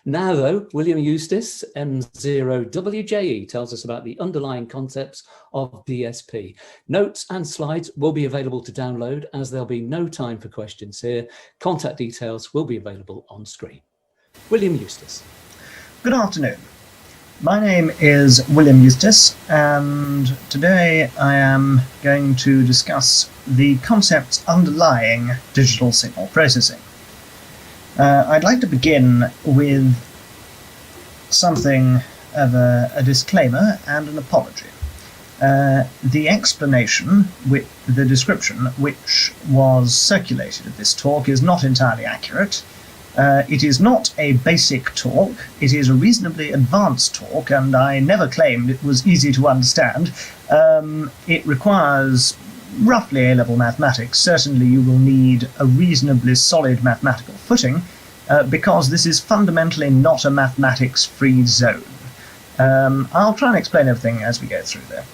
Now, though, William Eustace, M0WJE, tells us about the underlying concepts of DSP. Notes and slides will be available to download, as there'll be no time for questions here. Contact details will be available on screen. William Eustace. Good afternoon. My name is William Eustace, and today I am going to discuss the concepts underlying digital signal processing. I'd like to begin with something of a disclaimer and an apology. The explanation, the description which was circulated at this talk is not entirely accurate. It is not a basic talk, it is a reasonably advanced talk, and I never claimed it was easy to understand. It requires roughly A-level mathematics. Certainly you will need a reasonably solid mathematical footing, because this is fundamentally not a mathematics-free zone. I'll try and explain everything as we go through there.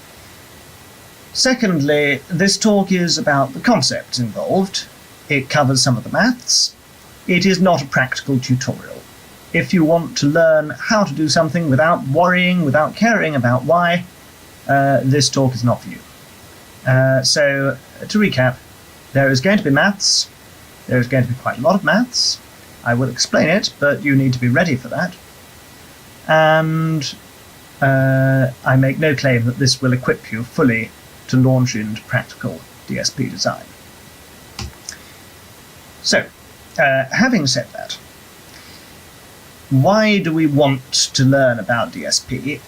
Secondly, this talk is about the concepts involved. It covers some of the maths. It is not a practical tutorial. If you want to learn how to do something without worrying, without caring about why, this talk is not for you. So, to recap, there is going to be maths, there is going to be quite a lot of maths. I will explain it, but you need to be ready for that. And I make no claim that this will equip you fully to launch into practical DSP design. So, having said that, why do we want to learn about DSP?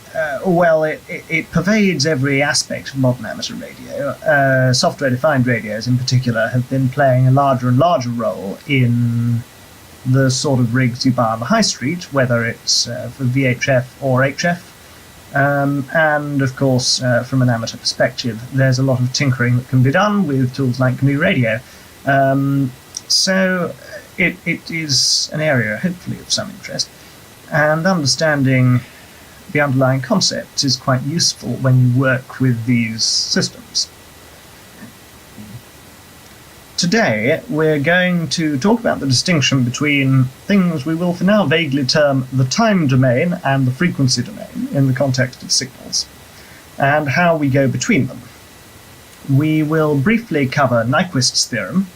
Well, it pervades every aspect of modern amateur radio. Software-defined radios in particular have been playing a larger and larger role in the sort of rigs you buy on the high street, whether it's for VHF or HF. And of course, from an amateur perspective, there's a lot of tinkering that can be done with tools like GNURadio. So it is an area, hopefully, of some interest, and understanding the underlying concepts is quite useful when you work with these systems. Today, we're going to talk about the distinction between things we will for now vaguely term the time domain and the frequency domain in the context of signals, and how we go between them. We will briefly cover Nyquist's theorem,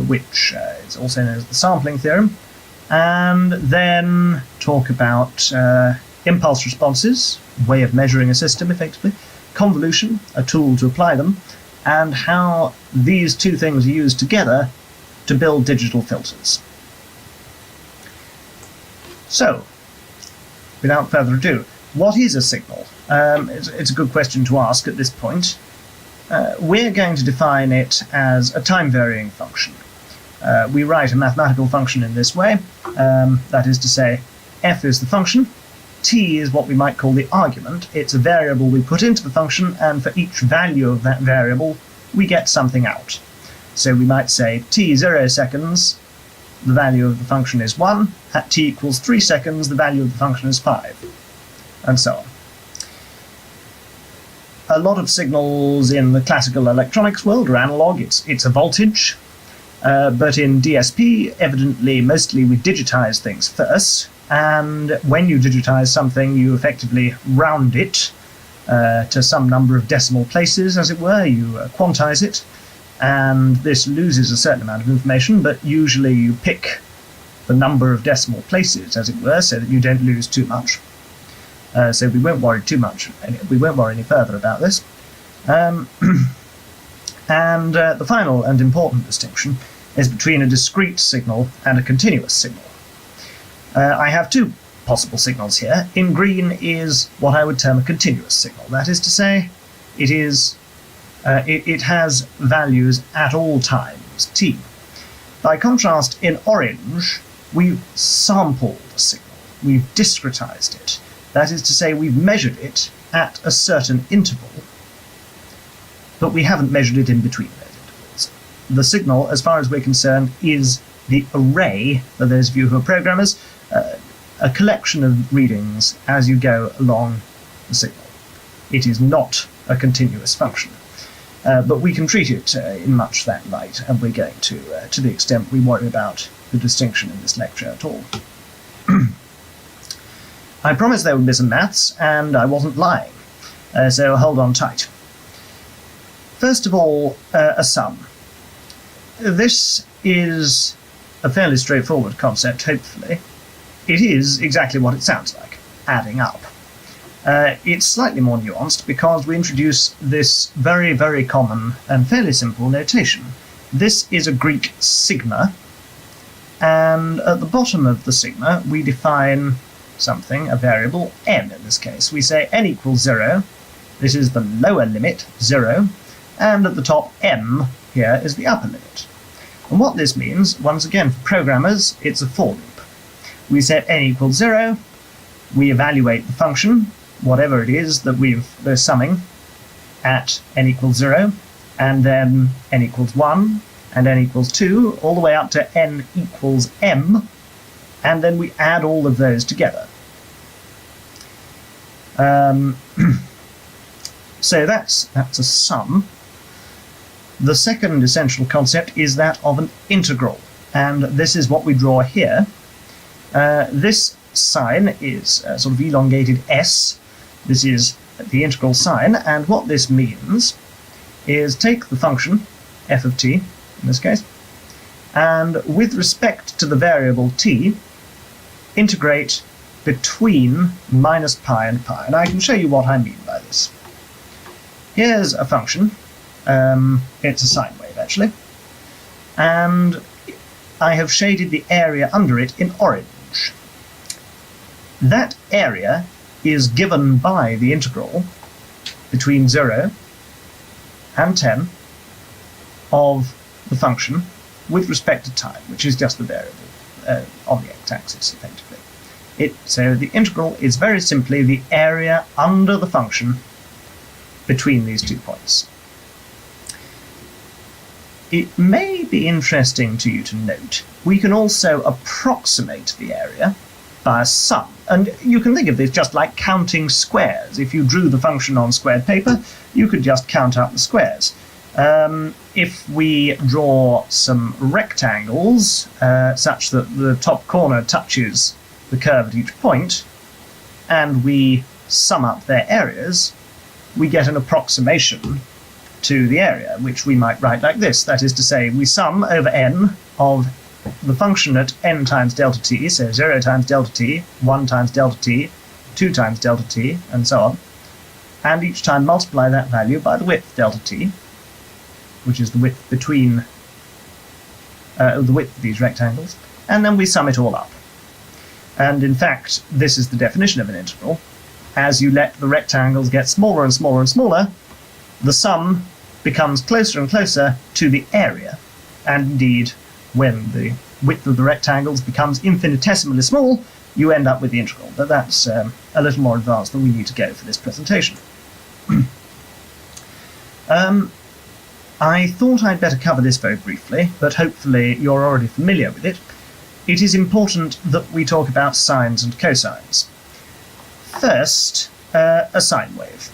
which is also known as the sampling theorem, and then talk about impulse responses, a way of measuring a system effectively, convolution, a tool to apply them, and how these two things are used together to build digital filters. So, without further ado, what is a signal? It's a good question to ask at this point. We're going to define it as a time-varying function. We write a mathematical function in this way, that is to say, f is the function, t is what we might call the argument. It's a variable we put into the function, and for each value of that variable, we get something out. So we might say t 0 seconds, the value of the function is 1, at t equals 3 seconds, the value of the function is 5, and so on. A lot of signals in the classical electronics world are analog, it's a voltage, but in DSP, evidently, mostly we digitize things first, and when you digitize something, you effectively round it to some number of decimal places, as it were. You quantize it, and this loses a certain amount of information, but usually you pick the number of decimal places, as it were, so that you don't lose too much. So we won't worry too much, we won't worry any further about this. And the final and important distinction is between a discrete signal and a continuous signal. I have two possible signals here. In green is what I would term a continuous signal. That is to say, it has values at all times, t. By contrast, in orange, we've sampled a signal. We've discretized it. That is to say, we've measured it at a certain interval, but we haven't measured it in between those intervals. The signal, as far as we're concerned, is the array, for those of you who are programmers, a collection of readings as you go along the signal. It is not a continuous function. But we can treat it in much that light, and we're going to the extent we worry about the distinction in this lecture at all. I promised there would be some maths, and I wasn't lying, so hold on tight. First of all, a sum. This is a fairly straightforward concept, hopefully. It is exactly what it sounds like, adding up. It's slightly more nuanced because we introduce this very, very common and fairly simple notation. This is a Greek sigma, and at the bottom of the sigma we define something, a variable, n in this case. We say n equals 0, this is the lower limit, 0, and at the top m here is the upper limit. And what this means, once again for programmers, it's a for loop. We set n equals 0, we evaluate the function, whatever it is that we're summing, at n equals 0, and then n equals 1, and n equals 2, all the way up to n equals m, and then we add all of those together. So that's a sum. The second essential concept is that of an integral, and this is what we draw here. This sign is a sort of elongated s. This is the integral sign, and what this means is take the function f of t, in this case, and with respect to the variable t, integrate between minus pi and pi. And I can show you what I mean by this. Here's a function. It's a sine wave, actually. And I have shaded the area under it in orange. That area is given by the integral between 0 and 10 of the function with respect to time, which is just the variable on the x-axis, effectively. So the integral is very simply the area under the function between these 2 points. It may be interesting to you to note, we can also approximate the area by a sum. And you can think of this just like counting squares. If you drew the function on squared paper, you could just count up the squares. If we draw some rectangles such that the top corner touches the curve at each point, and we sum up their areas, we get an approximation to the area, which we might write like this. That is to say, we sum over n of the function at n times delta t, so 0 times delta t, 1 times delta t, 2 times delta t, and so on, and each time multiply that value by the width delta t, which is the width between the width of these rectangles, and then we sum it all up. And in fact, this is the definition of an integral. As you let the rectangles get smaller and smaller and smaller, the sum becomes closer and closer to the area. And indeed, when the width of the rectangles becomes infinitesimally small, you end up with the integral. But that's a little more advanced than we need to go for this presentation. I thought I'd better cover this very briefly, but hopefully you're already familiar with it. It is important that we talk about sines and cosines. First, a sine wave.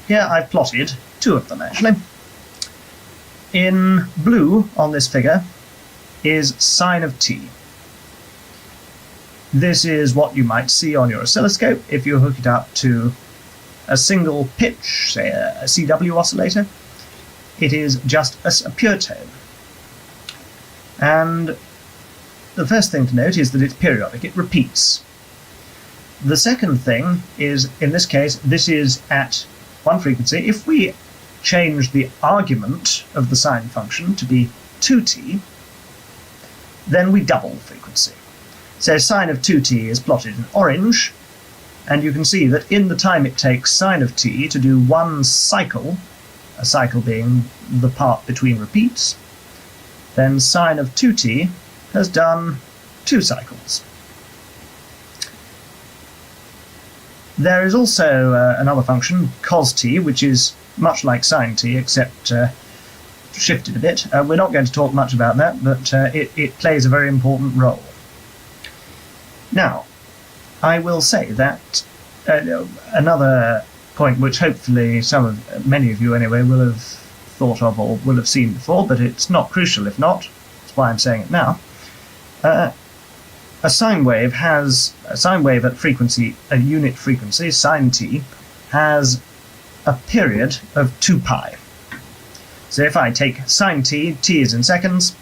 Here I've plotted 2 of them, actually. In blue on this figure is sine of t. This is what you might see on your oscilloscope if you hook it up to a single pitch, say a CW oscillator. It is just a pure tone. And the first thing to note is that it's periodic, it repeats. The second thing is, in this case, this is at one frequency. If we change the argument of the sine function to be 2t, then we double the frequency. So sine of 2t is plotted in orange, and you can see that in the time it takes sine of t to do one cycle, a cycle being the part between repeats, then sine of 2t has done 2 cycles. There is also another function, cos t, which is much like sine t, except shifted a bit. We're not going to talk much about that, but it plays a very important role. Now, I will say that another point which hopefully many of you anyway will have thought of or will have seen before, but it's not crucial if not. That's why I'm saying it now. a sine wave at frequency, a unit frequency, sine t, has a period of 2 pi. So if I take sine t, t is in seconds,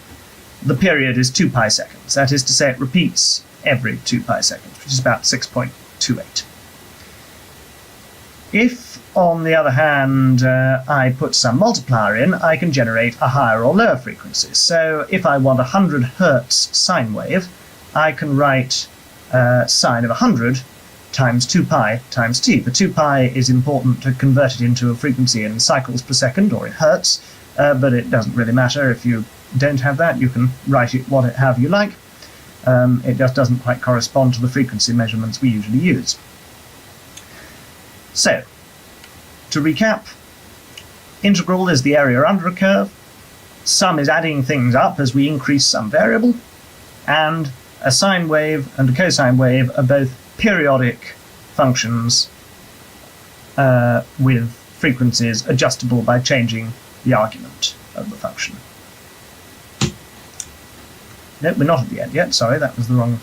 the period is 2 pi seconds. That is to say, it repeats every 2 pi seconds, which is about 6.28. If, on the other hand, I put some multiplier in, I can generate a higher or lower frequency. So if I want a 100 hertz sine wave, I can write sine of 100 times 2 pi times t. The 2 pi is important to convert it into a frequency in cycles per second or in hertz, but it doesn't really matter. If you don't have that, you can write it however you like. It just doesn't quite correspond to the frequency measurements we usually use. So, to recap, integral is the area under a curve, sum is adding things up as we increase some variable, and a sine wave and a cosine wave are both periodic functions with frequencies adjustable by changing the argument of the function. No, we're not at the end yet. Sorry, that was the wrong,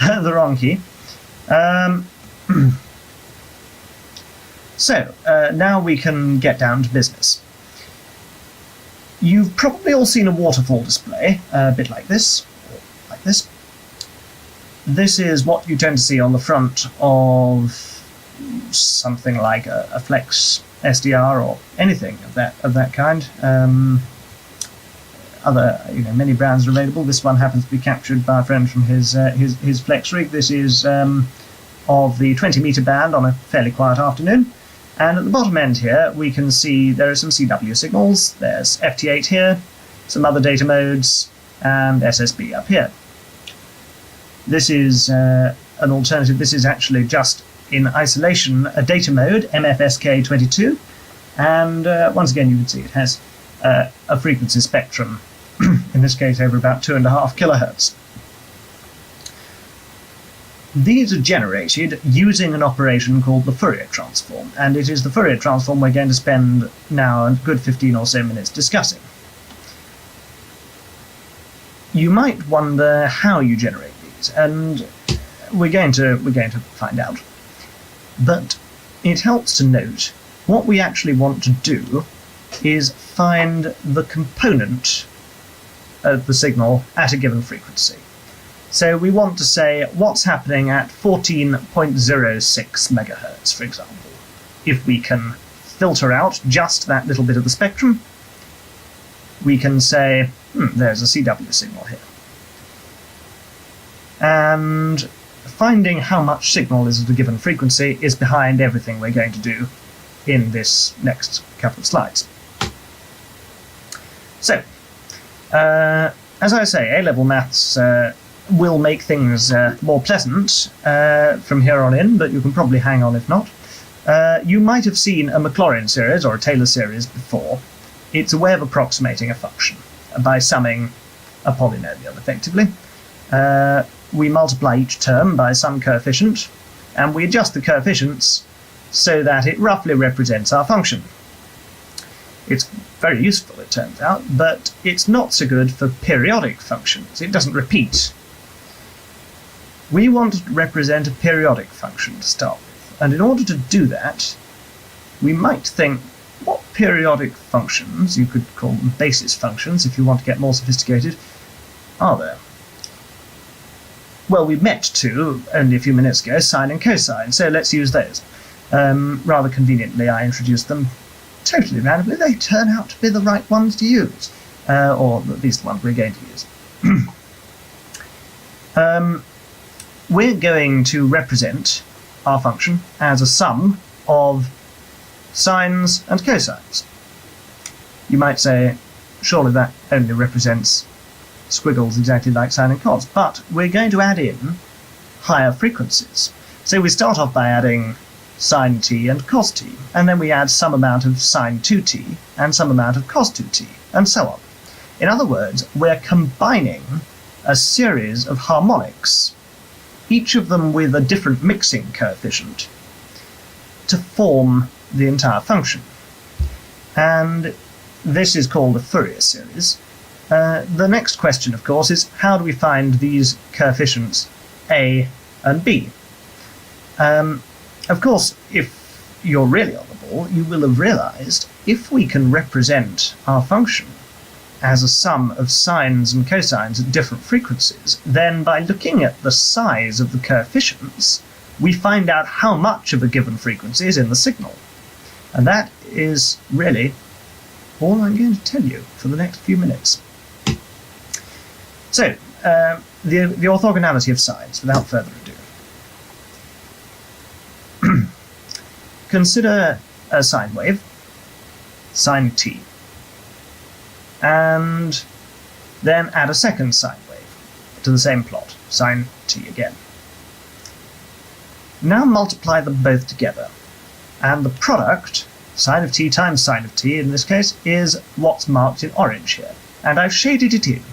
the wrong key. So now we can get down to business. You've probably all seen a waterfall display, a bit like this, or like this. This is what you tend to see on the front of something like a Flex SDR or anything of that kind. Many brands are available. This one happens to be captured by a friend from his Flex rig. This is of the 20-meter band on a fairly quiet afternoon. And at the bottom end here, we can see there are some CW signals. There's FT8 here, some other data modes, and SSB up here. This is an alternative. This is actually just in isolation a data mode, MFSK22. And once again, you can see it has a frequency spectrum, in this case over about 2.5 kilohertz. These are generated using an operation called the Fourier transform, and it is the Fourier transform we're going to spend now a good 15 or so minutes discussing. You might wonder how you generate these, and we're going to find out. But it helps to note what we actually want to do is find the component of the signal at a given frequency. So we want to say what's happening at 14.06 megahertz, for example. If we can filter out just that little bit of the spectrum, we can say, there's a CW signal here. And finding how much signal is at a given frequency is behind everything we're going to do in this next couple of slides. So, as I say, A-level maths will make things more pleasant from here on in, but you can probably hang on if not. You might have seen a Maclaurin series or a Taylor series before. It's a way of approximating a function by summing a polynomial, effectively. We multiply each term by some coefficient, and we adjust the coefficients so that it roughly represents our function. It's very useful, it turns out, but it's not so good for periodic functions. It doesn't repeat. We want to represent a periodic function to start with, and in order to do that, we might think, what periodic functions, you could call them basis functions if you want to get more sophisticated, are there? Well, we met two only a few minutes ago, sine and cosine, so let's use those. Rather conveniently, I introduced them totally randomly. They turn out to be the right ones to use, or at least the ones we're going to use. We're going to represent our function as a sum of sines and cosines. You might say, surely that only represents squiggles exactly like sine and cos, but we're going to add in higher frequencies. So we start off by adding sine t and cos t, and then we add some amount of sine 2t and some amount of cos 2t, and so on. In other words, we're combining a series of harmonics, each of them with a different mixing coefficient, to form the entire function. And this is called a Fourier series. The next question, of course, is how do we find these coefficients a and b? Of course, if you're really on the ball, you will have realized if we can represent our function as a sum of sines and cosines at different frequencies, then by looking at the size of the coefficients, we find out how much of a given frequency is in the signal. And that is really all I'm going to tell you for the next few minutes. So, the orthogonality of sines, without further ado. Consider a sine wave, sine t, and then add a second sine wave to the same plot, sine t again. Now multiply them both together, and the product, sine of t times sine of t in this case, is what's marked in orange here, and I've shaded it in.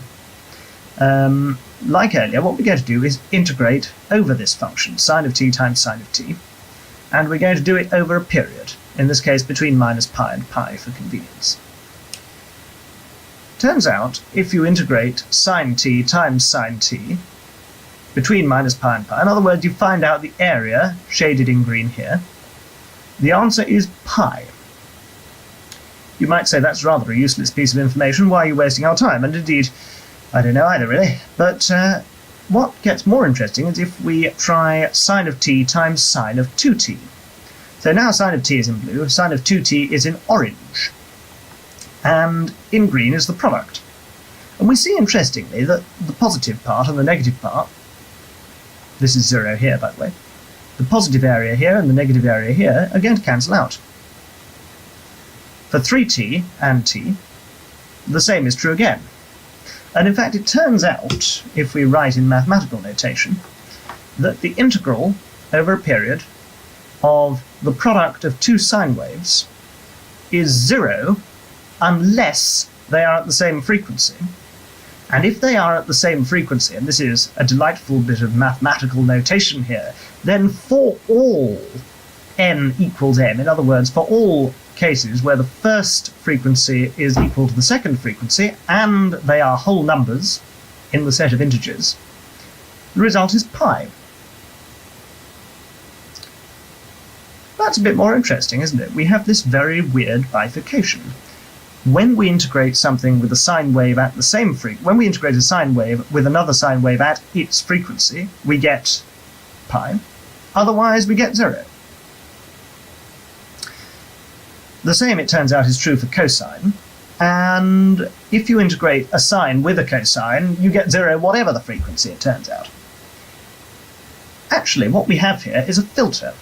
Like earlier, what we're going to do is integrate over this function, sine of t times sine of t, and we're going to do it over a period, in this case between minus pi and pi for convenience. Turns out, if you integrate sine t times sine t between minus pi and pi, in other words, you find out the area, shaded in green here, the answer is pi. You might say that's rather a useless piece of information, why are you wasting our time? And indeed, I don't know either really, but what gets more interesting is if we try sine of t times sine of 2t. So now sine of t is in blue, sine of 2t is in orange, and in green is the product. And we see, interestingly, that the positive part and the negative part, this is 0 here, by the way, the positive area here and the negative area here are going to cancel out. For 3t and t, the same is true again. And in fact, it turns out, if we write in mathematical notation, that the integral over a period of the product of two sine waves is 0 unless they are at the same frequency. And if they are at the same frequency, and this is a delightful bit of mathematical notation here, then for all n equals m, in other words, for all cases where the first frequency is equal to the second frequency, and they are whole numbers in the set of integers, the result is pi. That's a bit more interesting, isn't it? We have this very weird bifurcation. When we integrate something with a sine wave at the same frequency, when we integrate a sine wave with another sine wave at its frequency, we get pi. Otherwise, we get 0. The same, it turns out, is true for cosine. And if you integrate a sine with a cosine, you get 0 whatever the frequency, it turns out. Actually, what we have here is a filter.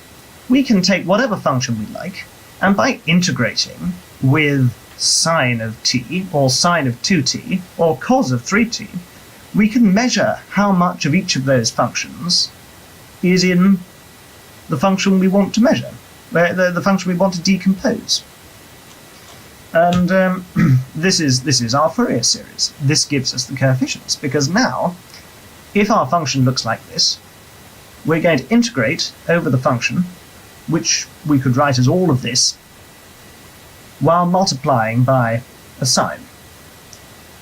We can take whatever function we like, and by integrating with sine of t, or sine of 2t, or cos of 3t, we can measure how much of each of those functions is in the function we want to measure, the function we want to decompose. And this is our Fourier series. This gives us the coefficients, because now, if our function looks like this, we're going to integrate over the function, which we could write as all of this, while multiplying by a sine.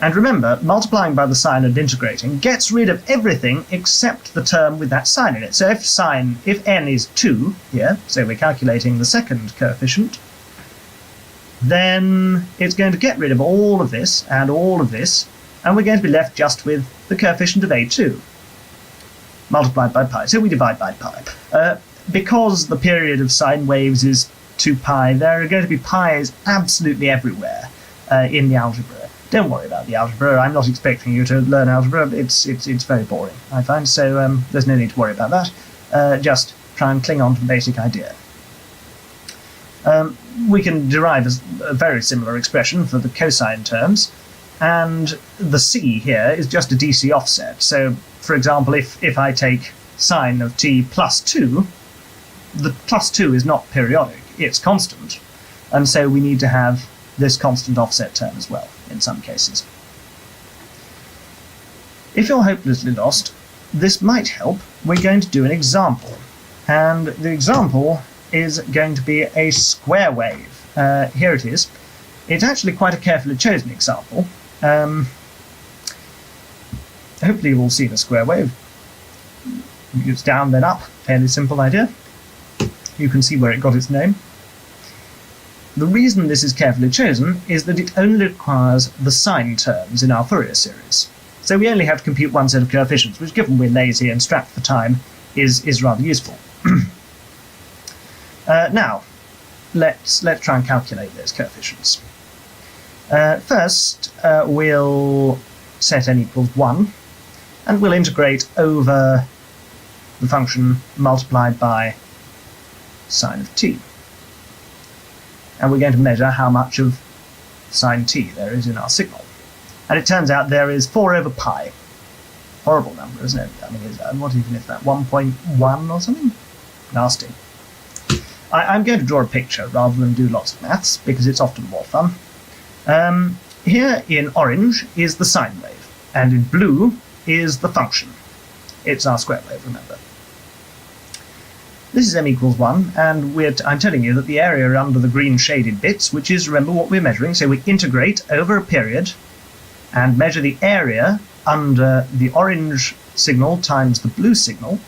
And remember, multiplying by the sine and integrating gets rid of everything except the term with that sine in it. So if n is 2 here, so we're calculating the second coefficient, then it's going to get rid of all of this, and we're going to be left just with the coefficient of a2, multiplied by pi. So we divide by pi. Because the period of sine waves is 2 pi, there are going to be pi's absolutely everywhere in the algebra. Don't worry about the algebra. I'm not expecting you to learn algebra. It's very boring, I find, so there's no need to worry about that. Just try and cling on to the basic idea. We can derive a very similar expression for the cosine terms, and the c here is just a DC offset. So, for example, if I take sine of t plus 2, the plus 2 is not periodic, it's constant, and so we need to have this constant offset term as well, in some cases. If you're hopelessly lost, this might help. We're going to do an example, and the example is going to be a square wave. Here it is. It's actually quite a carefully chosen example. hopefully you've all seen a square wave. It's down then up, fairly simple idea. You can see where it got its name. The reason this is carefully chosen is that it only requires the sine terms in our Fourier series. So we only have to compute one set of coefficients, which, given we're lazy and strapped for time, is rather useful. Now, let's try and calculate those coefficients. First, we'll set n equals 1, and we'll integrate over the function multiplied by sine of t. And we're going to measure how much of sine t there is in our signal. And it turns out there is 4 over pi. Horrible number, isn't it? I mean, what even is that, 1.1 or something? Nasty. I'm going to draw a picture rather than do lots of maths, because it's often more fun. Here in orange is the sine wave, and in blue is the function. It's our square wave, remember. This is m equals 1, and I'm telling you that the area are under the green shaded bits, which is, remember, what we're measuring. So we integrate over a period and measure the area under the orange signal times the blue signal.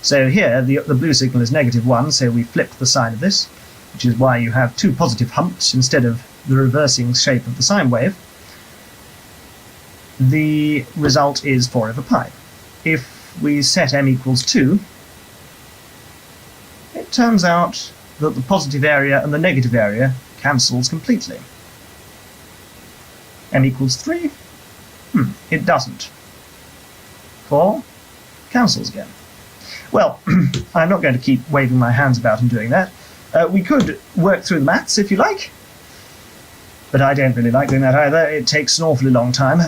So here the blue signal is -1, so we flip the sign of this, which is why you have 2 positive humps instead of the reversing shape of the sine wave. The result is 4 over pi. If we set m equals 2, it turns out that the positive area and the negative area cancels completely. M equals 3? It doesn't. 4 cancels again. Well, I'm not going to keep waving my hands about and doing that. We could work through the maths if you like, but I don't really like doing that either. It takes an awfully long time.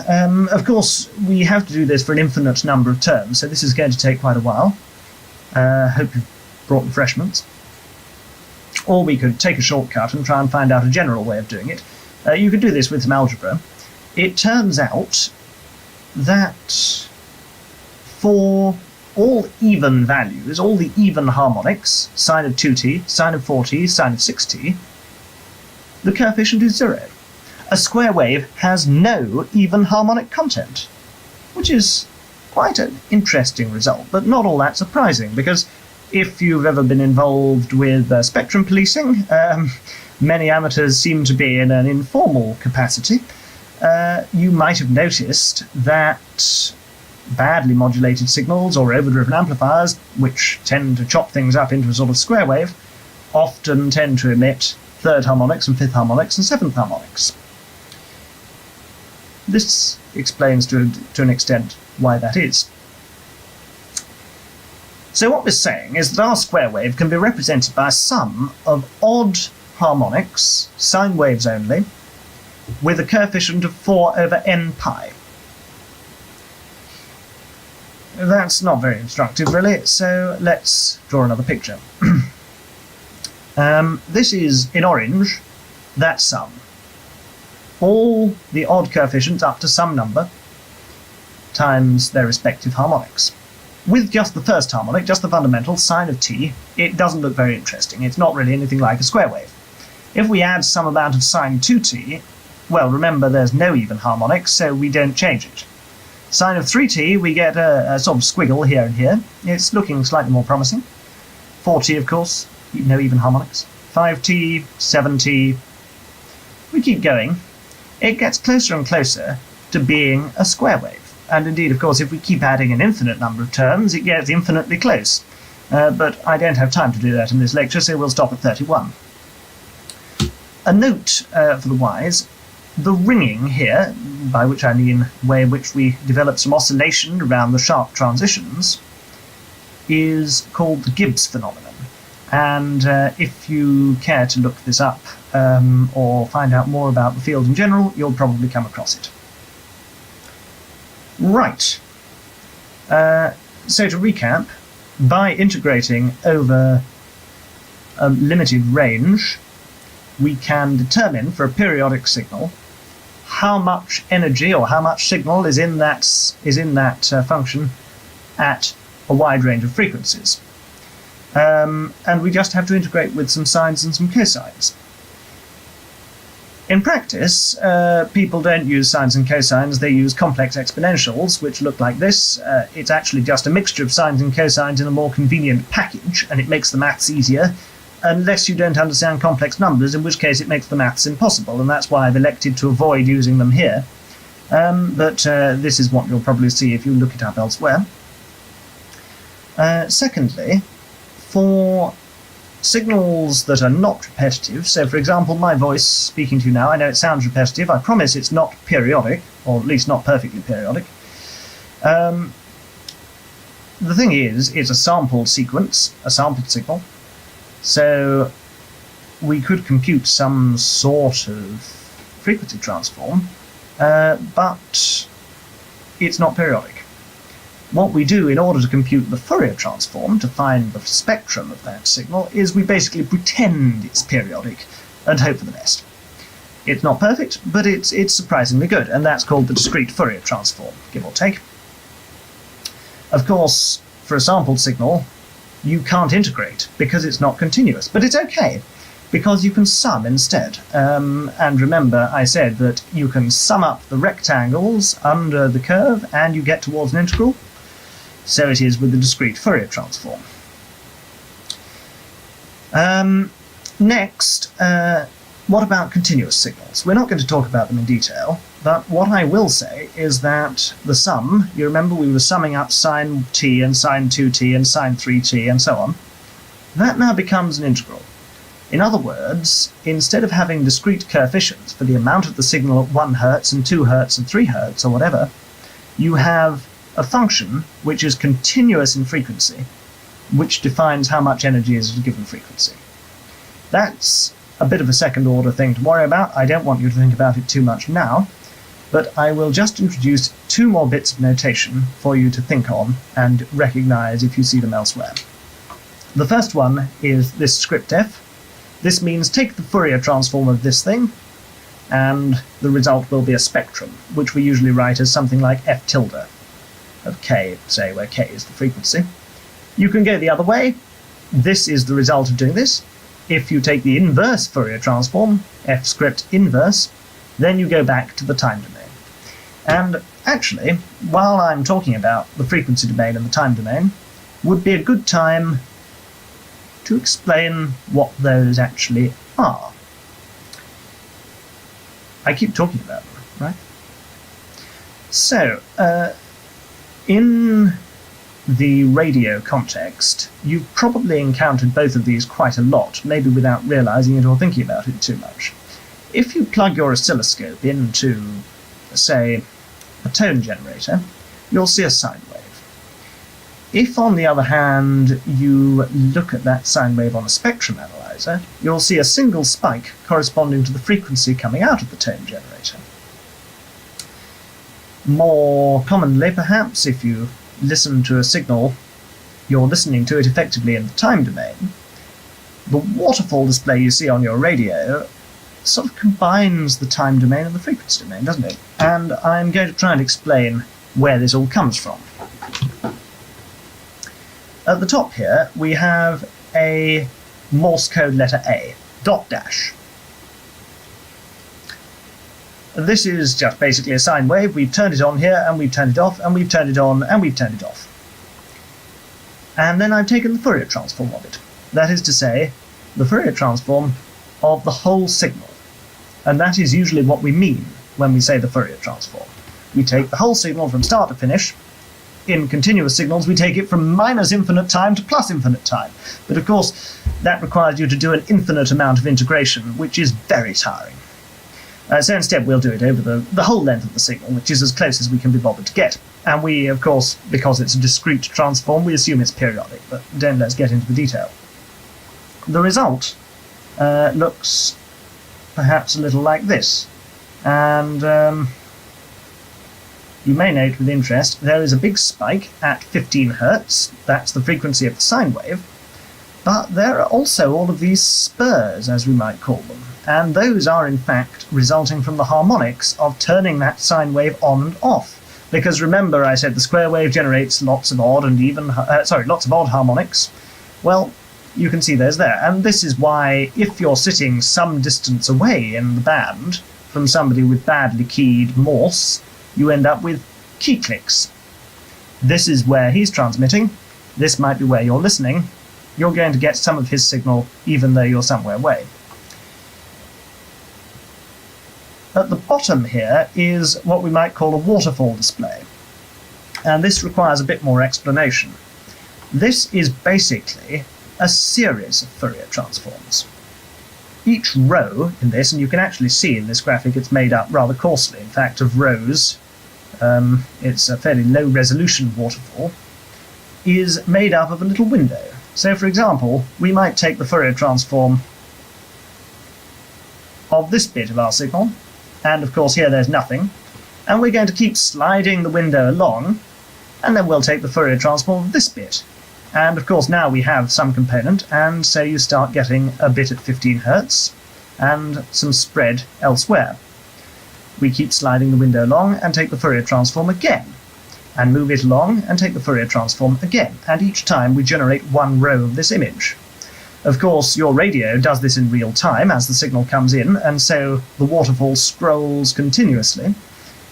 Of course, we have to do this for an infinite number of terms, so this is going to take quite a while. Hope you've brought refreshments. Or we could take a shortcut and try and find out a general way of doing it. You could do this with some algebra. It turns out that for all even values, all the even harmonics, sine of 2t, sine of 4t, sine of 6t, the coefficient is 0. A square wave has no even harmonic content, which is quite an interesting result, but not all that surprising, because if you've ever been involved with spectrum policing, many amateurs seem to be in an informal capacity, you might have noticed that badly modulated signals or overdriven amplifiers, which tend to chop things up into a sort of square wave, often tend to emit third harmonics and fifth harmonics and seventh harmonics. This explains to an extent why that is. So what we're saying is that our square wave can be represented by a sum of odd harmonics, sine waves only, with a coefficient of 4 over n pi. That's not very instructive, really, so let's draw another picture. This is, in orange, that sum. All the odd coefficients up to some number times their respective harmonics. With just the first harmonic, just the fundamental, sine of t, it doesn't look very interesting. It's not really anything like a square wave. If we add some amount of sine 2t, well, remember there's no even harmonics, so we don't change it. Sine of 3t, we get a sort of squiggle here and here. It's looking slightly more promising. 4t, of course, no even harmonics. 5t, 7t. We keep going. It gets closer and closer to being a square wave. And indeed, of course, if we keep adding an infinite number of terms, it gets infinitely close. But I don't have time to do that in this lecture, so we'll stop at 31. A note for the wise. The ringing here, by which I mean the way in which we develop some oscillation around the sharp transitions, is called the Gibbs phenomenon. And if you care to look this up or find out more about the field in general, you'll probably come across it. Right. So to recap, by integrating over a limited range, we can determine for a periodic signal how much energy or how much signal is in that function at a wide range of frequencies. And we just have to integrate with some sines and some cosines. In practice, people don't use sines and cosines, they use complex exponentials, which look like this. It's actually just a mixture of sines and cosines in a more convenient package, and it makes the maths easier, unless you don't understand complex numbers, in which case it makes the maths impossible, and that's why I've elected to avoid using them here. But this is what you'll probably see if you look it up elsewhere. Secondly, for signals that are not repetitive, so for example my voice speaking to you now, I know it sounds repetitive, I promise it's not periodic, or at least not perfectly periodic. The thing is, it's a sampled sequence, a sampled signal, so we could compute some sort of frequency transform, but it's not periodic. What we do in order to compute the Fourier transform, to find the spectrum of that signal, is we basically pretend it's periodic and hope for the best. It's not perfect, but it's surprisingly good, and that's called the discrete Fourier transform, give or take. Of course, for a sampled signal, you can't integrate because it's not continuous, but it's okay, because you can sum instead. And remember, I said that you can sum up the rectangles under the curve and you get towards an integral. So it is with the discrete Fourier transform. Next, what about continuous signals? We're not going to talk about them in detail, but what I will say is that the sum, you remember we were summing up sine t and sine 2t and sine 3t and so on, that now becomes an integral. In other words, instead of having discrete coefficients for the amount of the signal at 1 Hz and 2 Hz and 3 Hz or whatever, you have a function which is continuous in frequency, which defines how much energy is at a given frequency. That's a bit of a second order thing to worry about. I don't want you to think about it too much now, but I will just introduce 2 more bits of notation for you to think on and recognize if you see them elsewhere. The first one is this script f. This means take the Fourier transform of this thing, and the result will be a spectrum, which we usually write as something like f tilde of k, say, where k is the frequency. You can go the other way. This is the result of doing this. If you take the inverse Fourier transform, f script inverse, then you go back to the time domain. And actually, while I'm talking about the frequency domain and the time domain, would be a good time to explain what those actually are. I keep talking about them, right? So, in the radio context, you've probably encountered both of these quite a lot, maybe without realizing it or thinking about it too much. If you plug your oscilloscope into, say, a tone generator, you'll see a sine wave. If, on the other hand, you look at that sine wave on a spectrum analyzer, you'll see a single spike corresponding to the frequency coming out of the tone generator. More commonly, perhaps, if you listen to a signal, you're listening to it effectively in the time domain. The waterfall display you see on your radio sort of combines the time domain and the frequency domain, doesn't it? And I'm going to try and explain where this all comes from. At the top here, we have a Morse code letter A, dot dash. This is just basically a sine wave. We've turned it on here, and we've turned it off, and we've turned it on, and we've turned it off. And then I've taken the Fourier transform of it. That is to say, the Fourier transform of the whole signal. And that is usually what we mean when we say the Fourier transform. We take the whole signal from start to finish. In continuous signals, we take it from minus infinite time to plus infinite time. But of course, that requires you to do an infinite amount of integration, which is very tiring. So instead we'll do it over the whole length of the signal, which is as close as we can be bothered to get. And we, of course, because it's a discrete transform, we assume it's periodic, but don't let's get into the detail. The result looks perhaps a little like this. And you may note with interest there is a big spike at 15 Hz, that's the frequency of the sine wave, but there are also all of these spurs, as we might call them. And those are in fact resulting from the harmonics of turning that sine wave on and off. Because remember I said the square wave generates lots of odd and even, lots of odd harmonics. Well, you can see those there. And this is why, if you're sitting some distance away in the band from somebody with badly keyed Morse, you end up with key clicks. This is where he's transmitting. This might be where you're listening. You're going to get some of his signal even though you're somewhere away. At the bottom here is what we might call a waterfall display. And this requires a bit more explanation. This is basically a series of Fourier transforms. Each row in this, and you can actually see in this graphic it's made up rather coarsely, in fact, of rows. It's a fairly low resolution waterfall, is made up of a little window. So, for example, we might take the Fourier transform of this bit of our signal, and of course here there's nothing, and we're going to keep sliding the window along, and then we'll take the Fourier transform of this bit. And of course now we have some component, and so you start getting a bit at 15 Hertz and some spread elsewhere. We keep sliding the window along and take the Fourier transform again, and move it along and take the Fourier transform again, and each time we generate one row of this image. Of course, your radio does this in real time as the signal comes in, and so the waterfall scrolls continuously,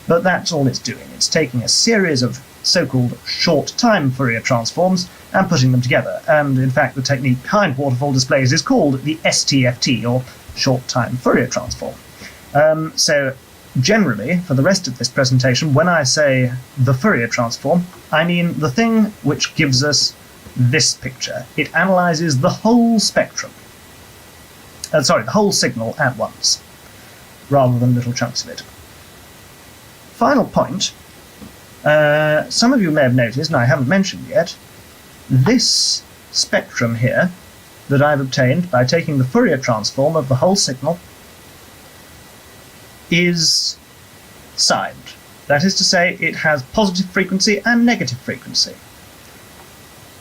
but that's all it's doing. It's taking a series of so-called short-time Fourier transforms and putting them together, and in fact the technique behind waterfall displays is called the STFT, or short-time Fourier transform. So generally, for the rest of this presentation, when I say the Fourier transform, I mean the thing which gives us this picture. It analyzes the whole spectrum. The whole signal at once, rather than little chunks of it. Final point. Some of you may have noticed, and I haven't mentioned yet, this spectrum here that I've obtained by taking the Fourier transform of the whole signal is signed. That is to say, it has positive frequency and negative frequency.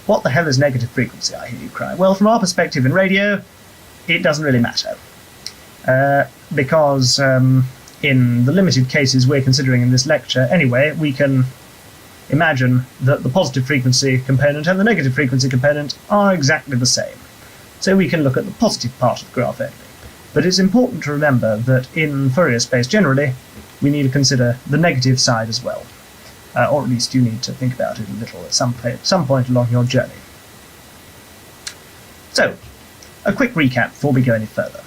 What the hell is negative frequency, I hear you cry? Well, from our perspective in radio, it doesn't really matter. Because in the limited cases we're considering in this lecture anyway, we can imagine that the positive frequency component and the negative frequency component are exactly the same. So we can look at the positive part of the graph only. But it's important to remember that in Fourier space generally, we need to consider the negative side as well. Or at least you need to think about it a little at some point along your journey. So, a quick recap before we go any further.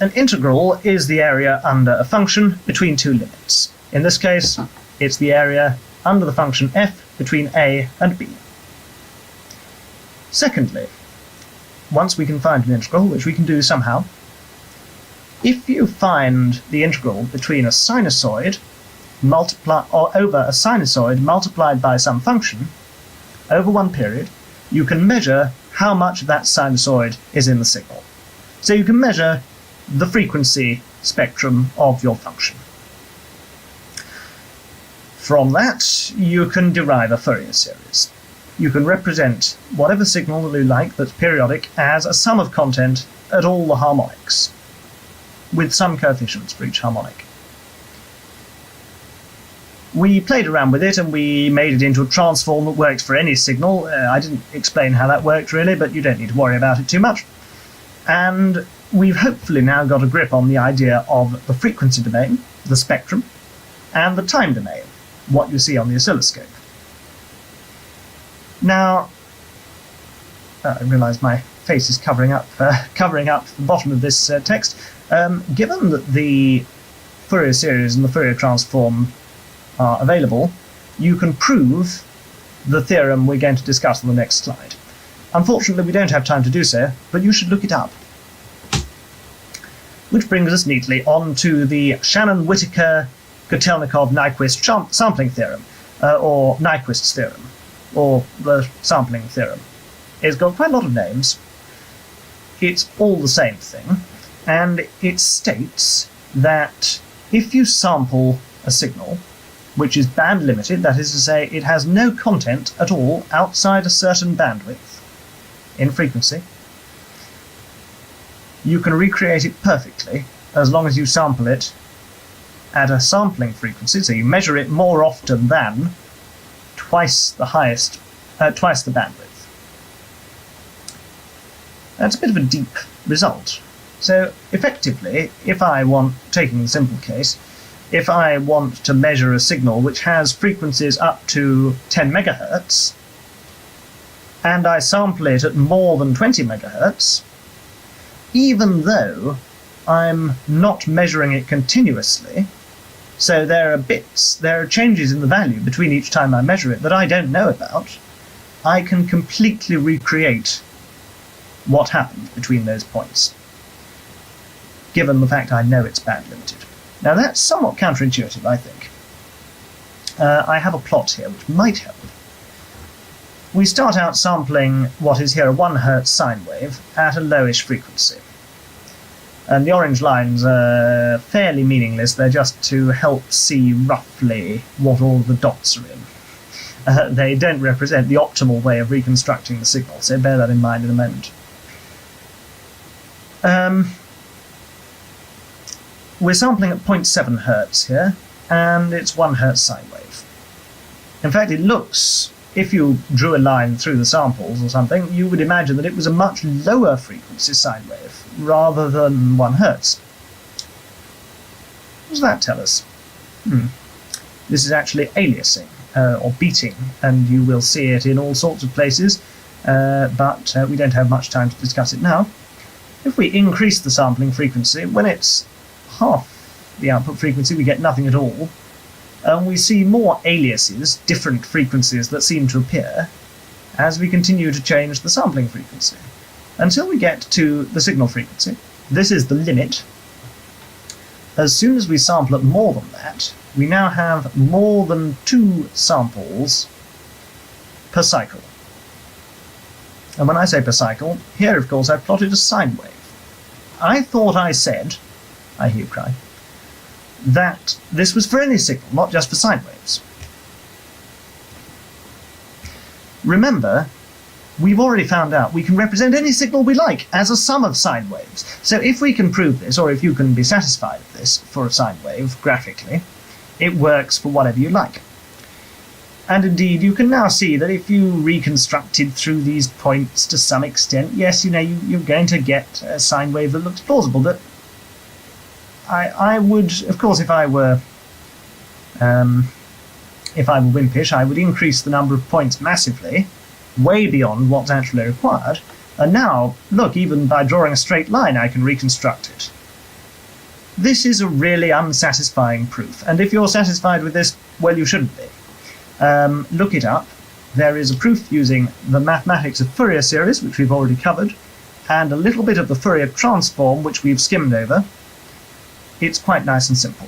An integral is the area under a function between two limits. In this case, it's the area under the function f between a and b. Secondly, once we can find an integral, which we can do somehow, if you find the integral between a sinusoid over a sinusoid multiplied by some function over one period, you can measure how much that sinusoid is in the signal. So you can measure the frequency spectrum of your function. From that, you can derive a Fourier series. You can represent whatever signal you like that's periodic as a sum of content at all the harmonics, with some coefficients for each harmonic. We played around with it and we made it into a transform that works for any signal. I didn't explain how that worked really, but you don't need to worry about it too much. And we've hopefully now got a grip on the idea of the frequency domain, the spectrum, and the time domain, what you see on the oscilloscope. Now, I realise my face is covering up the bottom of this text. Given that the Fourier series and the Fourier transform are available, you can prove the theorem we're going to discuss on the next slide. Unfortunately, we don't have time to do so, but you should look it up. Which brings us neatly on to the Shannon-Whittaker-Kotelnikov-Nyquist sampling theorem, or Nyquist's theorem, or the sampling theorem. It's got quite a lot of names. It's all the same thing, and it states that if you sample a signal which is band limited, that is to say it has no content at all outside a certain bandwidth in frequency, you can recreate it perfectly as long as you sample it at a sampling frequency, so you measure it more often than twice the bandwidth. That's a bit of a deep result. So effectively, if I want, taking the simple case, if I want to measure a signal which has frequencies up to 10 megahertz, and I sample it at more than 20 megahertz, even though I'm not measuring it continuously, so there are changes in the value between each time I measure it that I don't know about, I can completely recreate what happened between those points, given the fact I know it's band limited. Now that's somewhat counterintuitive, I think. I have a plot here which might help. We start out sampling what is here a 1 Hz sine wave at a lowish frequency. And the orange lines are fairly meaningless, they're just to help see roughly what all the dots are in. They don't represent the optimal way of reconstructing the signal, so bear that in mind in a moment. We're sampling at 0.7 Hz here, and it's 1 Hz sine wave. In fact, it looks, if you drew a line through the samples or something, you would imagine that it was a much lower frequency sine wave, rather than 1 Hz. What does that tell us? This is actually aliasing, or beating, and you will see it in all sorts of places, but we don't have much time to discuss it now. If we increase the sampling frequency, when it's half the output frequency, we get nothing at all, and we see more aliases, different frequencies that seem to appear, as we continue to change the sampling frequency, until we get to the signal frequency. This is the limit. As soon as we sample at more than that, we now have more than 2 samples per cycle. And when I say per cycle, here of course I've plotted a sine wave. I thought I said, I hear you cry, that this was for any signal, not just for sine waves. Remember, we've already found out we can represent any signal we like as a sum of sine waves. So if we can prove this, or if you can be satisfied with this for a sine wave graphically, it works for whatever you like. And indeed, you can now see that if you reconstructed through these points to some extent, yes, you're going to get a sine wave that looks plausible. But I would, of course, if I were wimpish, I would increase the number of points massively, way beyond what's actually required. And now, look, even by drawing a straight line, I can reconstruct it. This is a really unsatisfying proof, and if you're satisfied with this, well, you shouldn't be. Look it up. There is a proof using the mathematics of Fourier series, which we've already covered, and a little bit of the Fourier transform, which we've skimmed over. It's quite nice and simple,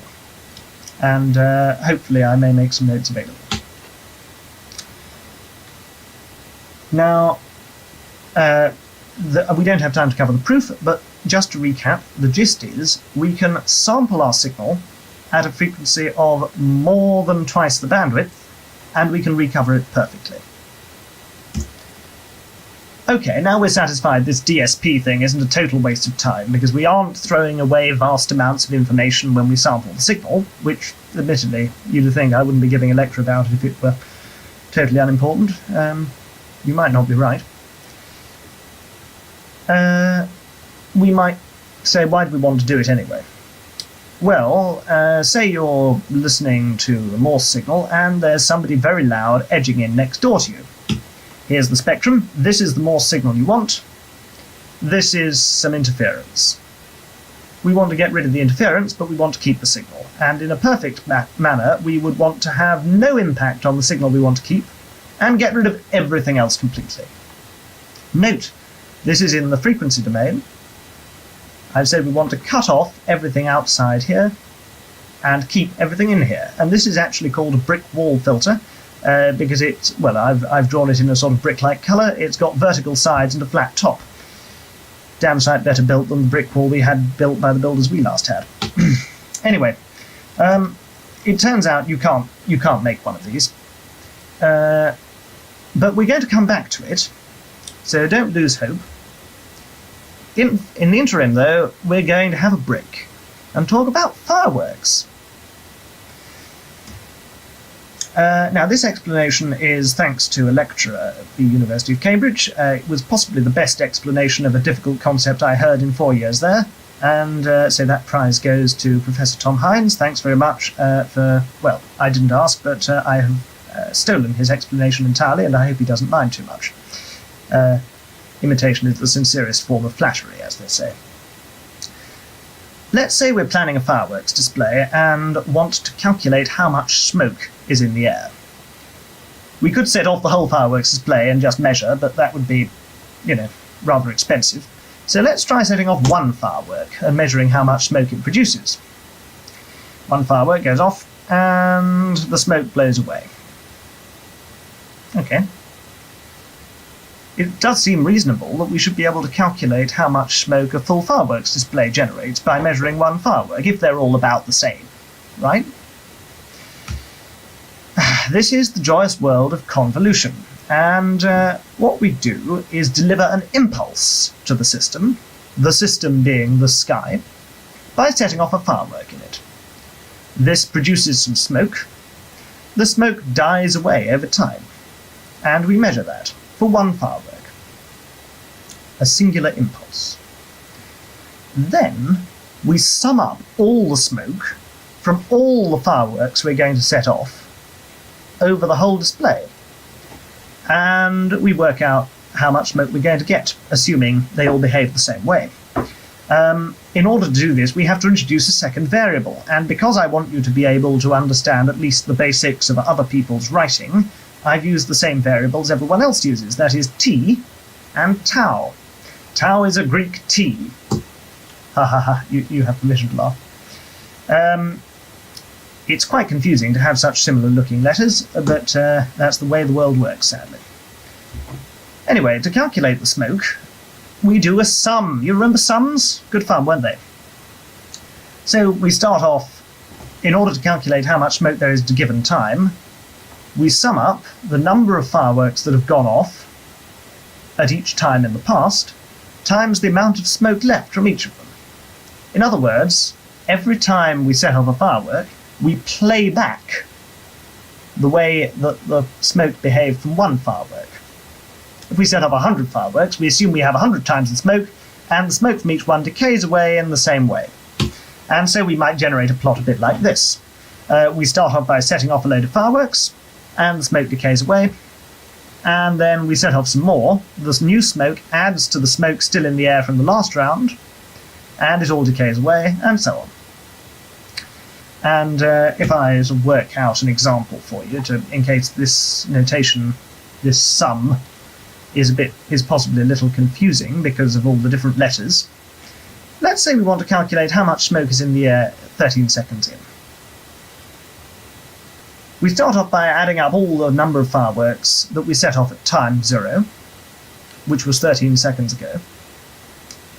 and hopefully I may make some notes available. Now, we don't have time to cover the proof, but just to recap, the gist is we can sample our signal at a frequency of more than twice the bandwidth, and we can recover it perfectly. Okay, now we're satisfied this DSP thing isn't a total waste of time, because we aren't throwing away vast amounts of information when we sample the signal, which, admittedly, you'd think I wouldn't be giving a lecture about it if it were totally unimportant. You might not be right. We might say, why do we want to do it anyway? Well, say you're listening to a Morse signal and there's somebody very loud edging in next door to you. Here's the spectrum. This is the Morse signal you want. This is some interference. We want to get rid of the interference, but we want to keep the signal. And in a perfect manner, we would want to have no impact on the signal we want to keep and get rid of everything else completely. Note, this is in the frequency domain. I've said we want to cut off everything outside here and keep everything in here. And this is actually called a brick wall filter because it's, well, I've drawn it in a sort of brick-like colour. It's got vertical sides and a flat top. Damn sight better built than the brick wall we had built by the builders we last had. Anyway, it turns out you can't make one of these. But we're going to come back to it, so don't lose hope. In the interim, though, we're going to have a break and talk about fireworks. Now, this explanation is thanks to a lecturer at the University of Cambridge. It was possibly the best explanation of a difficult concept I heard in 4 years there, and so that prize goes to Professor Tom Hines. Thanks very much well, I didn't ask, but I have stolen his explanation entirely, and I hope he doesn't mind too much. Imitation is the sincerest form of flattery, as they say. Let's say we're planning a fireworks display and want to calculate how much smoke is in the air. We could set off the whole fireworks display and just measure, but that would be, rather expensive. So let's try setting off one firework and measuring how much smoke it produces. One firework goes off and the smoke blows away. Okay. It does seem reasonable that we should be able to calculate how much smoke a full fireworks display generates by measuring one firework, if they're all about the same, right? This is the joyous world of convolution, and what we do is deliver an impulse to the system being the sky, by setting off a firework in it. This produces some smoke. The smoke dies away over time, and we measure that for one firework, a singular impulse. Then we sum up all the smoke from all the fireworks we're going to set off over the whole display, and we work out how much smoke we're going to get, assuming they all behave the same way. In order to do this, we have to introduce a second variable, and because I want you to be able to understand at least the basics of other people's writing, I've used the same variables everyone else uses, that is t and tau. Tau is a Greek t. Ha ha ha, you have permission to laugh. It's quite confusing to have such similar looking letters, but that's the way the world works, sadly. Anyway, to calculate the smoke, we do a sum. You remember sums? Good fun, weren't they? So we start off, in order to calculate how much smoke there is at a given time, we sum up the number of fireworks that have gone off at each time in the past, times the amount of smoke left from each of them. In other words, every time we set off a firework, we play back the way that the smoke behaved from one firework. If we set off 100 fireworks, we assume we have 100 times the smoke, and the smoke from each one decays away in the same way. And so we might generate a plot a bit like this. We start off by setting off a load of fireworks, and the smoke decays away, and then we set off some more. This new smoke adds to the smoke still in the air from the last round, and it all decays away, and so on. And if I sort of work out an example for you, in case this notation, this sum, is possibly a little confusing because of all the different letters. Let's say we want to calculate how much smoke is in the air 13 seconds in. We start off by adding up all the number of fireworks that we set off at time 0, which was 13 seconds ago,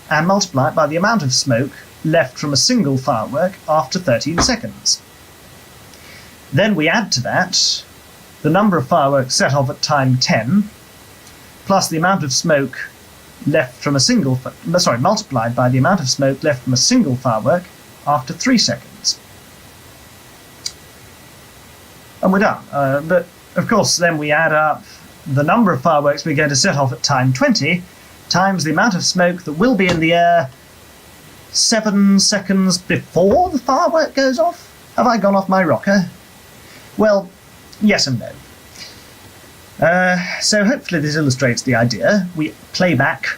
and multiply it by the amount of smoke left from a single firework after 13 seconds. Then we add to that the number of fireworks set off at time 10, plus the amount of smoke left from a single, multiplied by the amount of smoke left from a single firework after 3 seconds. And we're done. But of course then we add up the number of fireworks we're going to set off at time 20 times the amount of smoke that will be in the air 7 seconds before the firework goes off. Have I gone off my rocker? Well, yes and no. So hopefully this illustrates the idea. We play back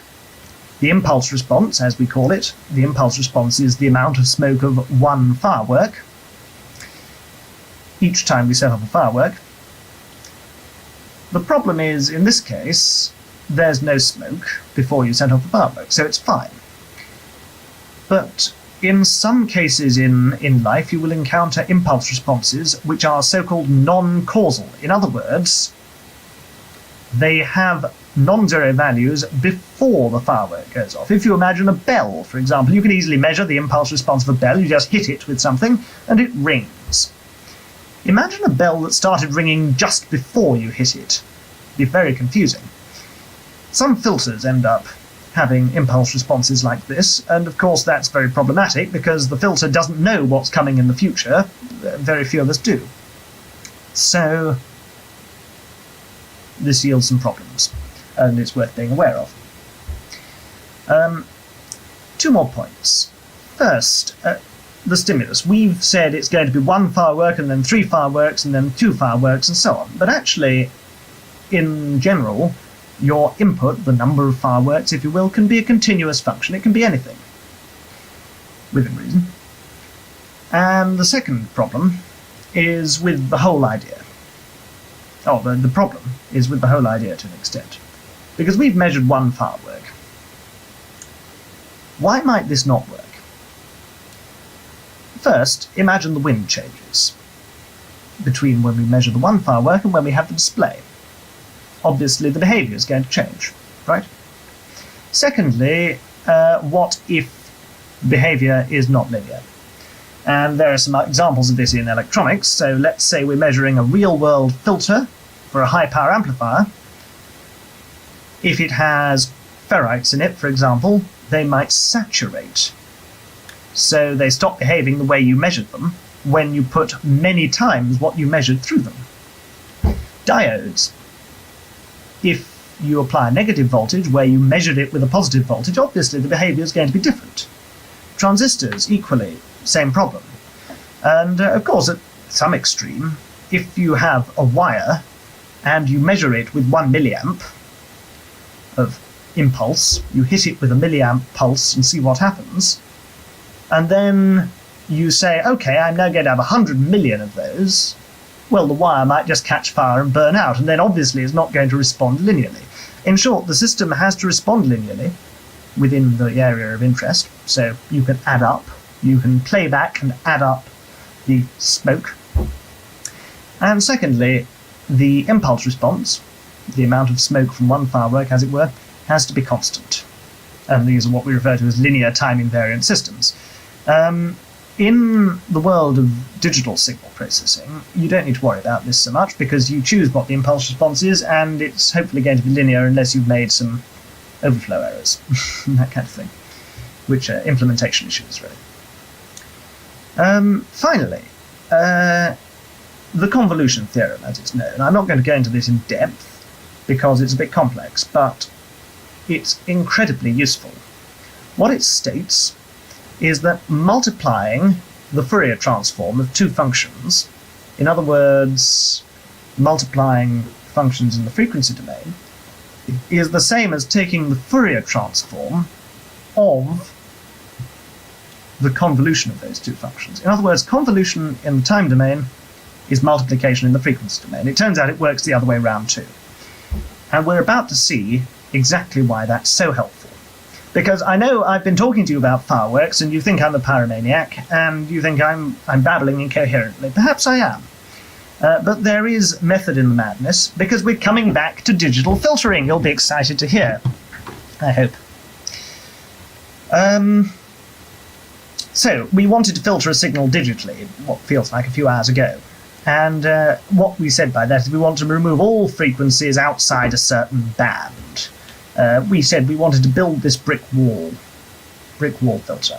the impulse response, as we call it. The impulse response is the amount of smoke of one firework each time we set off a firework. The problem is, in this case, there's no smoke before you set off the firework, so it's fine. But in some cases in life, you will encounter impulse responses which are so-called non-causal. In other words, they have non-zero values before the firework goes off. If you imagine a bell, for example, you can easily measure the impulse response of a bell. You just hit it with something, and it rings. Imagine a bell that started ringing just before you hit it. It'd be very confusing. Some filters end up having impulse responses like this, and of course that's very problematic because the filter doesn't know what's coming in the future. Very few of us do. So this yields some problems, and it's worth being aware of. Two more points. First, the stimulus. We've said it's going to be 1 firework, and then 3 fireworks, and then 2 fireworks, and so on. But actually, in general, your input, the number of fireworks, if you will, can be a continuous function. It can be anything, within reason. And the second problem is with the whole idea. Oh, the problem is with the whole idea to an extent. Because we've measured 1 firework. Why might this not work? First, imagine the wind changes between when we measure the 1 firework and when we have the display. Obviously, the behavior is going to change, right? Secondly, what if behavior is not linear? And there are some examples of this in electronics. So let's say we're measuring a real-world filter for a high-power amplifier. If it has ferrites in it, for example, they might saturate. So they stop behaving the way you measured them when you put many times what you measured through them. Diodes. If you apply a negative voltage where you measured it with a positive voltage, obviously the behavior is going to be different. Transistors, equally, same problem. And of course, at some extreme, if you have a wire and you measure it with 1 milliamp of impulse, you hit it with a milliamp pulse and see what happens, and then you say, okay, I'm now going to have 100 million of those, well, the wire might just catch fire and burn out, and then obviously it's not going to respond linearly. In short, the system has to respond linearly within the area of interest, so you can add up, you can play back and add up the smoke. And secondly, the impulse response, the amount of smoke from 1 firework, as it were, has to be constant. And these are what we refer to as linear time invariant systems. In the world of digital signal processing, you don't need to worry about this so much because you choose what the impulse response is, and it's hopefully going to be linear unless you've made some overflow errors, that kind of thing, which are implementation issues, really. Finally, the convolution theorem, as it's known. I'm not going to go into this in depth because it's a bit complex, but it's incredibly useful. What it states is that multiplying the Fourier transform of 2 functions, in other words, multiplying functions in the frequency domain, is the same as taking the Fourier transform of the convolution of those 2 functions. In other words, convolution in the time domain is multiplication in the frequency domain. It turns out it works the other way around too. And we're about to see exactly why that's so helpful. Because I know I've been talking to you about fireworks, and you think I'm a pyromaniac, and you think I'm babbling incoherently. Perhaps I am. But there is method in the madness, because we're coming back to digital filtering. You'll be excited to hear, I hope. So, we wanted to filter a signal digitally, what feels like a few hours ago. And what we said by that is we want to remove all frequencies outside a certain band. We said we wanted to build this brick wall filter.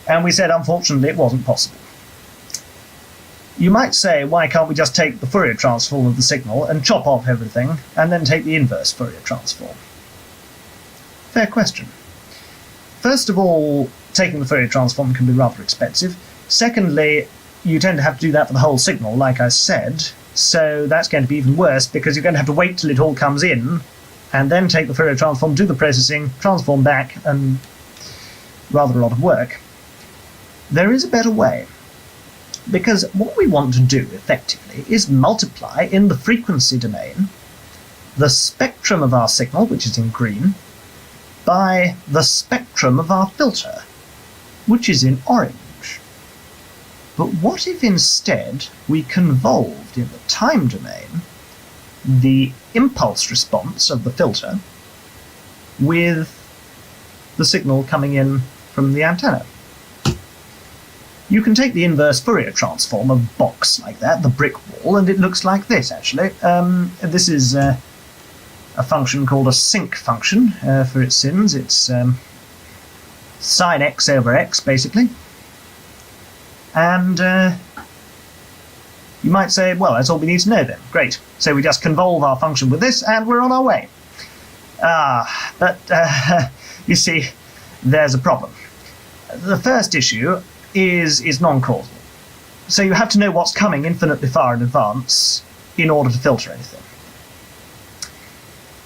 And we said, unfortunately, it wasn't possible. You might say, why can't we just take the Fourier transform of the signal and chop off everything, and then take the inverse Fourier transform? Fair question. First of all, taking the Fourier transform can be rather expensive. Secondly, you tend to have to do that for the whole signal, like I said, so that's going to be even worse, because you're going to have to wait till it all comes in, and then take the Fourier transform, do the processing, transform back, and rather a lot of work. There is a better way, because what we want to do, effectively, is multiply in the frequency domain the spectrum of our signal, which is in green, by the spectrum of our filter, which is in orange. But what if instead we convolved in the time domain the impulse response of the filter with the signal coming in from the antenna? You can take the inverse Fourier transform of a box like that, the brick wall, and it looks like this, actually. This is a function called a sinc function for its sins. It's sine x over x, basically. And You might say, well, that's all we need to know then. Great. So we just convolve our function with this, and we're on our way. But you see, there's a problem. The first issue is non-causal. So you have to know what's coming infinitely far in advance in order to filter anything.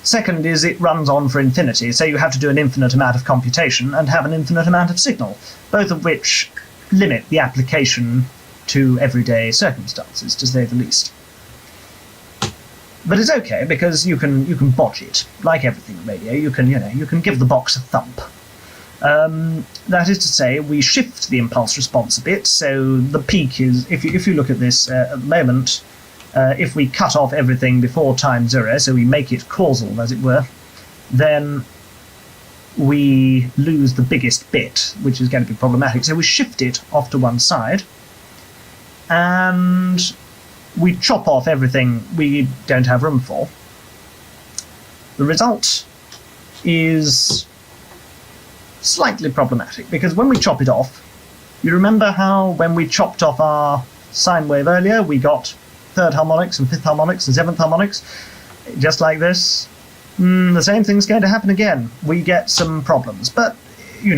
Second is it runs on for infinity, so you have to do an infinite amount of computation and have an infinite amount of signal, both of which limit the application to everyday circumstances, to say the least. But it's okay, because you can bodge it, like everything in radio. You can give the box a thump. That is to say, we shift the impulse response a bit, so the peak is, if you look at this at the moment, if we cut off everything before time 0, so we make it causal, as it were, then we lose the biggest bit, which is going to be problematic. So we shift it off to one side, and we chop off everything we don't have room for. The result is slightly problematic, because when we chop it off, you remember how when we chopped off our sine wave earlier, we got third harmonics and fifth harmonics and seventh harmonics, just like this? The same thing's going to happen again. We get some problems, but, you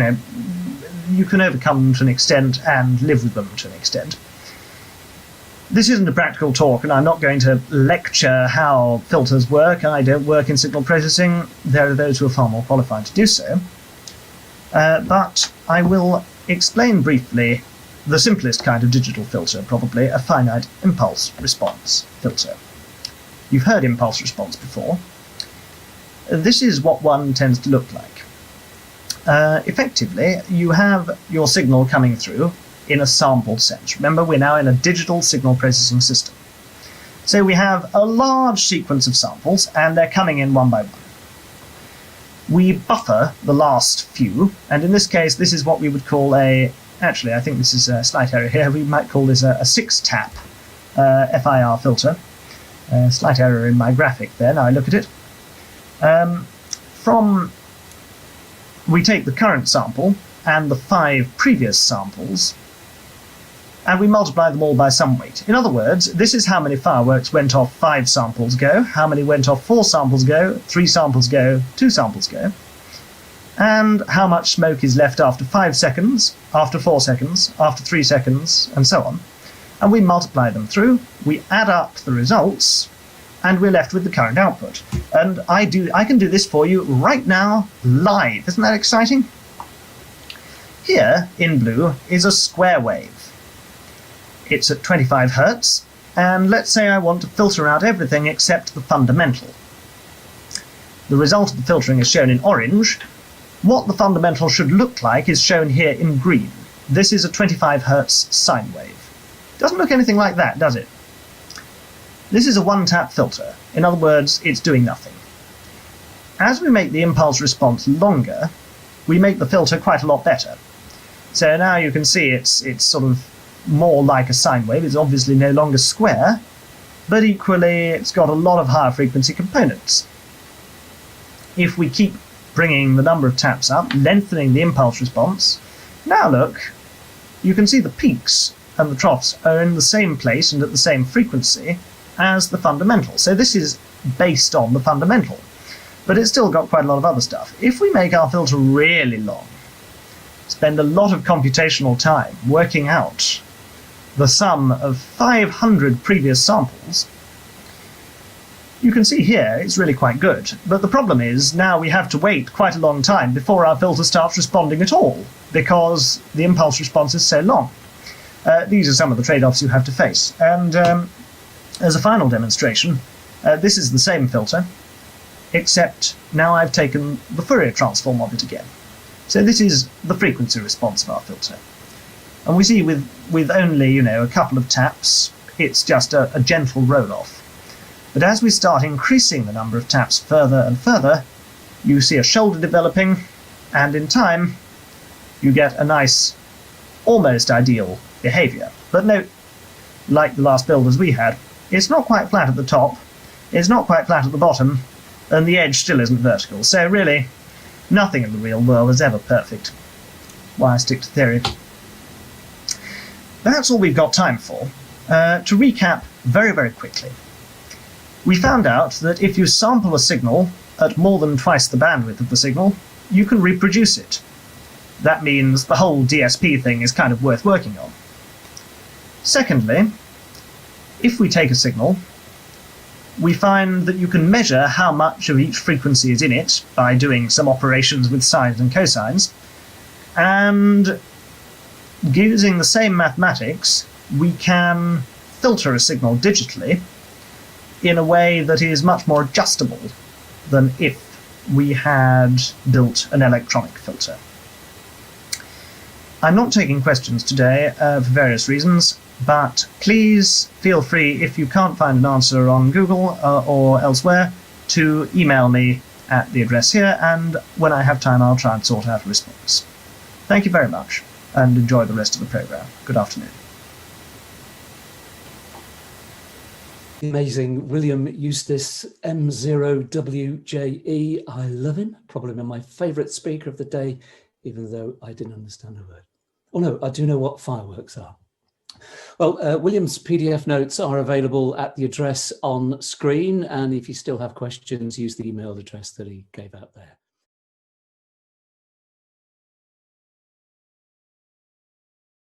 can overcome them to an extent and live with them to an extent. This isn't a practical talk, and I'm not going to lecture how filters work. I don't work in signal processing. There are those who are far more qualified to do so. But I will explain briefly the simplest kind of digital filter, probably a finite impulse response filter. You've heard impulse response before. This is what one tends to look like. Effectively, you have your signal coming through in a sampled sense. Remember, we're now in a digital signal processing system. So we have a large sequence of samples, and they're coming in one by one. We buffer the last few, and in this case, this is what we would call actually, I think this is a slight error here. We might call this a 6-tap FIR filter. Slight error in my graphic there, now I look at it. We take the current sample and the 5 previous samples, and we multiply them all by some weight. In other words, this is how many fireworks went off 5 samples ago, how many went off 4 samples ago, 3 samples ago, 2 samples ago, and how much smoke is left after 5 seconds, after 4 seconds, after 3 seconds, and so on. And we multiply them through, we add up the results, and we're left with the current output. And I can do this for you right now, live. Isn't that exciting? Here, in blue, is a square wave. It's at 25 Hertz, and let's say I want to filter out everything except the fundamental. The result of the filtering is shown in orange. What the fundamental should look like is shown here in green. This is a 25 Hertz sine wave. Doesn't look anything like that, does it? This is a one-tap filter. In other words, it's doing nothing. As we make the impulse response longer, we make the filter quite a lot better. So now you can see it's sort of more like a sine wave. It's obviously no longer square, but equally it's got a lot of higher frequency components. If we keep bringing the number of taps up, lengthening the impulse response, now look, you can see the peaks and the troughs are in the same place and at the same frequency as the fundamental. So this is based on the fundamental, but it's still got quite a lot of other stuff. If we make our filter really long, spend a lot of computational time working out the sum of 500 previous samples, you can see here it's really quite good. But the problem is now we have to wait quite a long time before our filter starts responding at all, because the impulse response is so long. These are some of the trade-offs you have to face. And as a final demonstration, this is the same filter, except now I've taken the Fourier transform of it again. So this is the frequency response of our filter. And we see with only, a couple of taps, it's just a gentle roll-off. But as we start increasing the number of taps further and further, you see a shoulder developing, and in time, you get a nice, almost ideal behavior. But note, like the last builders we had, it's not quite flat at the top, it's not quite flat at the bottom, and the edge still isn't vertical. So really, nothing in the real world is ever perfect. Why I stick to theory. That's all we've got time for. To recap very, very quickly, we found out that if you sample a signal at more than twice the bandwidth of the signal, you can reproduce it. That means the whole DSP thing is kind of worth working on. Secondly, if we take a signal, we find that you can measure how much of each frequency is in it by doing some operations with sines and cosines, and using the same mathematics, we can filter a signal digitally in a way that is much more adjustable than if we had built an electronic filter. I'm not taking questions today for various reasons, but please feel free, if you can't find an answer on Google or elsewhere, to email me at the address here, and when I have time I'll try and sort out a response. Thank you very much, and enjoy the rest of the program. Good afternoon. Amazing William Eustace, M0WJE. I love him. Probably my favourite speaker of the day, even though I didn't understand a word. Oh no, I do know what fireworks are. Well, William's PDF notes are available at the address on screen, and if you still have questions, use the email address that he gave out there.